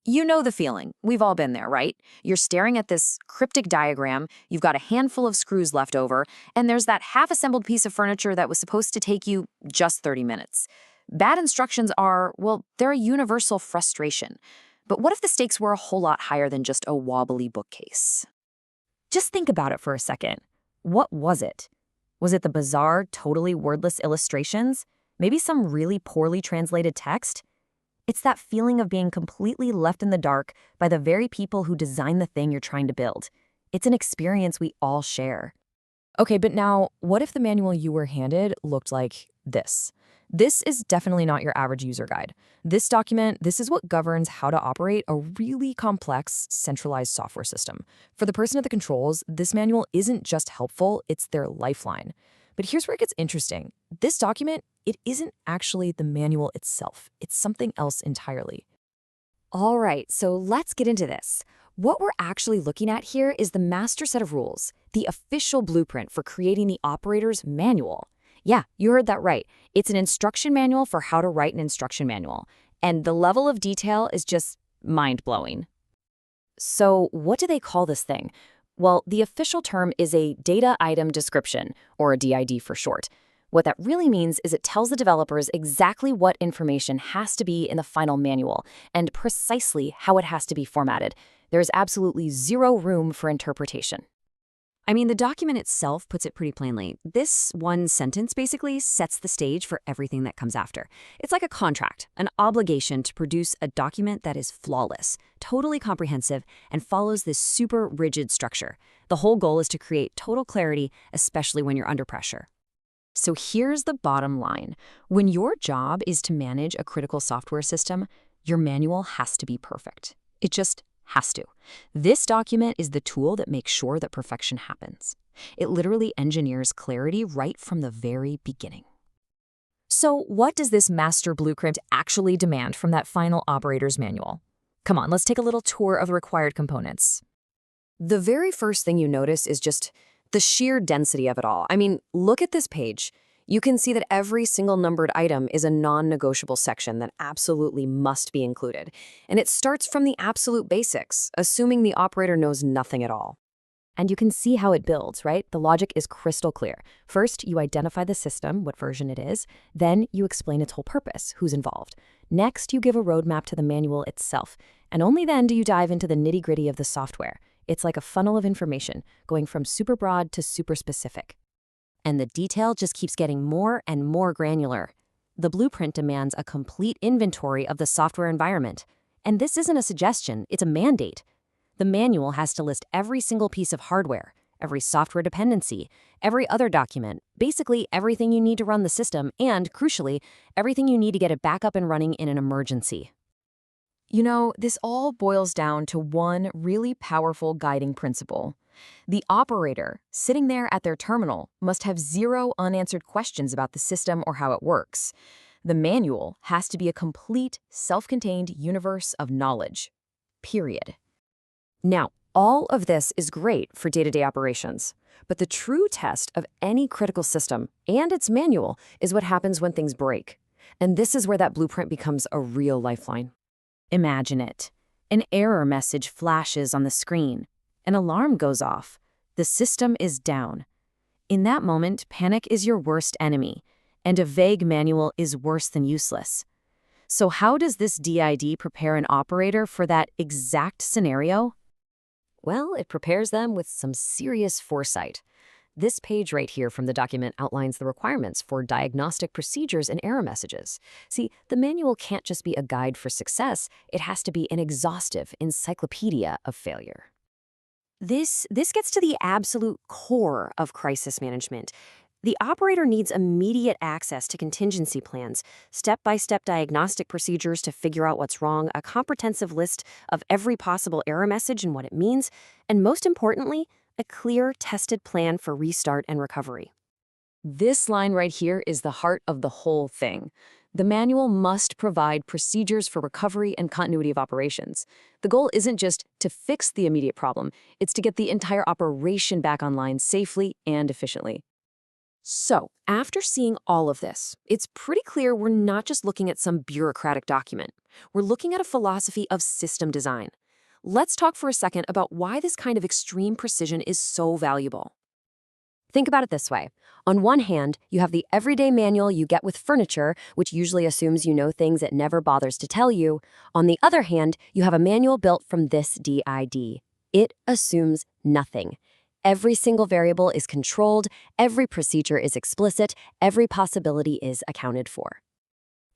You know the feeling. We've all been there, right? You're staring at this cryptic diagram, you've got a handful of screws left over, and there's that half-assembled piece of furniture that was supposed to take you just 30 minutes. Bad instructions are, well, they're a universal frustration. But what if the stakes were a whole lot higher than just a wobbly bookcase? Just think about it for a second. What was it? Was it the bizarre, totally wordless illustrations? Maybe some really poorly translated text? It's that feeling of being completely left in the dark by the very people who designed the thing you're trying to build. It's an experience we all share. Okay, but now, what if the manual you were handed looked like this? This is definitely not your average user guide. This document, this is what governs how to operate a really complex, centralized software system. For the person at the controls, this manual isn't just helpful, it's their lifeline. But here's where it gets interesting. This document, it isn't actually the manual itself. It's something else entirely. All right, so let's get into this. What we're actually looking at here is the master set of rules, the official blueprint for creating the operator's manual. Yeah, you heard that right. It's an instruction manual for how to write an instruction manual. And the level of detail is just mind-blowing. So what do they call this thing? Well, the official term is a data item description, or a DID for short. What that really means is it tells the developers exactly what information has to be in the final manual and precisely how it has to be formatted. There's absolutely zero room for interpretation. I mean, the document itself puts it pretty plainly. This one sentence basically sets the stage for everything that comes after. It's like a contract, an obligation to produce a document that is flawless, totally comprehensive, and follows this super rigid structure. The whole goal is to create total clarity, especially when you're under pressure. So here's the bottom line. When your job is to manage a critical software system, your manual has to be perfect. It just has to. This document is the tool that makes sure that perfection happens. It literally engineers clarity right from the very beginning. So what does this master blueprint actually demand from that final operator's manual? Come on, let's take a little tour of the required components. The very first thing you notice is just the sheer density of it all. I mean, look at this page. You can see that every single numbered item is a non-negotiable section that absolutely must be included. And it starts from the absolute basics, assuming the operator knows nothing at all. And you can see how it builds, right? The logic is crystal clear. First, you identify the system, what version it is. Then you explain its whole purpose, who's involved. Next, you give a roadmap to the manual itself. And only then do you dive into the nitty-gritty of the software. It's like a funnel of information, going from super broad to super specific. And the detail just keeps getting more and more granular. The blueprint demands a complete inventory of the software environment. And this isn't a suggestion, it's a mandate. The manual has to list every single piece of hardware, every software dependency, every other document, basically everything you need to run the system, and, crucially, everything you need to get it back up and running in an emergency. You know, this all boils down to one really powerful guiding principle. The operator, sitting there at their terminal, must have zero unanswered questions about the system or how it works. The manual has to be a complete, self-contained universe of knowledge. Period. Now, all of this is great for day-to-day operations, but the true test of any critical system and its manual is what happens when things break. And this is where that blueprint becomes a real lifeline. Imagine it. An error message flashes on the screen. An alarm goes off. The system is down. In that moment, panic is your worst enemy, and a vague manual is worse than useless. So how does this DID prepare an operator for that exact scenario? Well, it prepares them with some serious foresight. This page right here from the document outlines the requirements for diagnostic procedures and error messages. See, the manual can't just be a guide for success, it has to be an exhaustive encyclopedia of failure. This gets to the absolute core of crisis management. The operator needs immediate access to contingency plans, step-by-step diagnostic procedures to figure out what's wrong, a comprehensive list of every possible error message and what it means, and most importantly, a clear, tested plan for restart and recovery. This line right here is the heart of the whole thing. The manual must provide procedures for recovery and continuity of operations. The goal isn't just to fix the immediate problem, it's to get the entire operation back online safely and efficiently. So, after seeing all of this, it's pretty clear we're not just looking at some bureaucratic document. We're looking at a philosophy of system design. Let's talk for a second about why this kind of extreme precision is so valuable. Think about it this way. On one hand, you have the everyday manual you get with furniture, which usually assumes you know things it never bothers to tell you. On the other hand, you have a manual built from this DID. It assumes nothing. Every single variable is controlled, every procedure is explicit, every possibility is accounted for.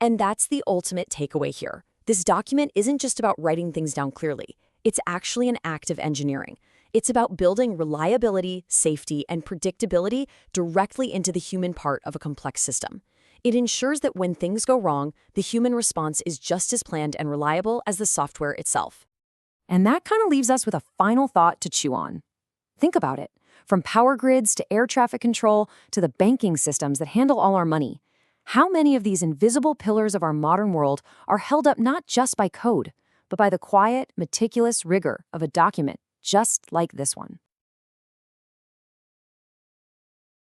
And that's the ultimate takeaway here. This document isn't just about writing things down clearly. It's actually an act of engineering. It's about building reliability, safety, and predictability directly into the human part of a complex system. It ensures that when things go wrong, the human response is just as planned and reliable as the software itself. And that kind of leaves us with a final thought to chew on. Think about it. From power grids to air traffic control to the banking systems that handle all our money. How many of these invisible pillars of our modern world are held up not just by code, but by the quiet, meticulous rigor of a document just like this one?